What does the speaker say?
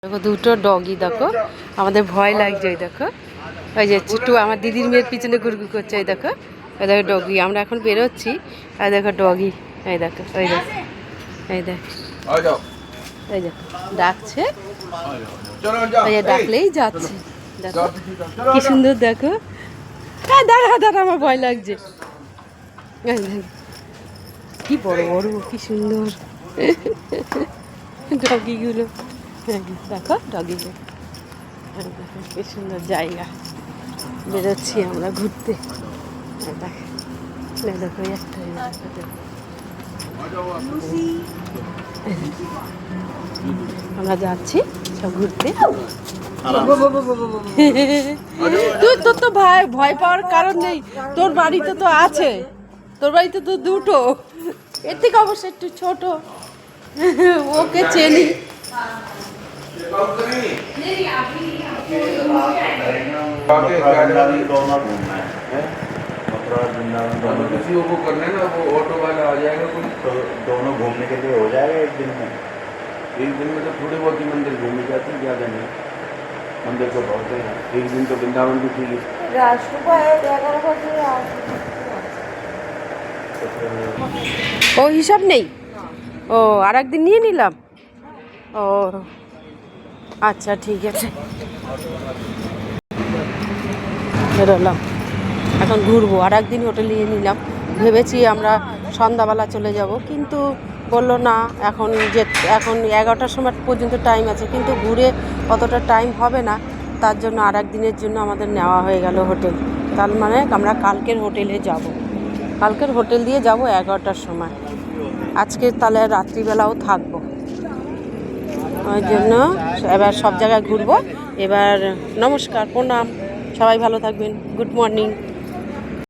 দেখো দুটো ডগি, দেখো আমাদের ভয় লাগছে। ওই দেখো ওই যে ছোট্টু আমার দিদির মেয়ের পিছনে ঘুরঘুর করছে। ওই দেখো ওই দেখো ডগি, আমরা এখন বেরোচ্ছি। ওই দেখো ডগি, এই দেখো ওই দেখো এই দেখ এই দেখো ডাকছে, ওই ডাকলেই যাচ্ছে। দেখো কি সুন্দর, দেখো হ্যাঁ দাঁড়া দাঁড়া, আমার ভয় লাগছে। কি বড় বড়, কি সুন্দর ডগিগুলো। দেখো ডগিগুলো, দেখো কি সুন্দর জায়গা। বেরোচ্ছি আমরা ঘুরতে। দেখো একটা আমরা যাচ্ছি সব ঘুরতে। তুই তোর তো ভয় পাওয়ার কারণ নেই, তোর বাড়িতে তো আছে, তোর বাড়িতে তো দুটো, এর থেকে অবশ্য একটু ছোট, ওকে চেনি। किसी को करना है ना, वो ऑटो वाला आ जाएगा कोई, तो दोनों घूमने के लिए हो जाएगा एक दिन में। एक दिन में तो थोड़ी बहुत ही मंदिर घूमी जाती है, ज़्यादा नहीं। मंदिर तो बहुत है, एक दिन तो वृंदावन भी ठीक है। ও হিসাব নেই, ও আর একদিন নিয়ে নিলাম। ও আচ্ছা ঠিক আছে, বেরোলাম এখন ঘুরবো। আর একদিন হোটেল নিয়ে নিলাম, ভেবেছি আমরা সন্ধ্যাবেলা চলে যাব, কিন্তু বললো না এখন এখন 11টার সময় পর্যন্ত টাইম আছে, কিন্তু ঘুরে অতটা টাইম হবে না, তার জন্য আর একদিনের জন্য আমাদের নেওয়া হয়ে গেল হোটেল। তার মানে আমরা কালকের হোটেলে যাব, কালকের হোটেল দিয়ে যাব 11টার সময়। আজকে তাহলে রাত্রিবেলাও থাকবো, ওই জন্য এবার সব জায়গায় ঘুরবো। এবার নমস্কার, প্রণাম, সবাই ভালো থাকবেন, গুড মর্নিং।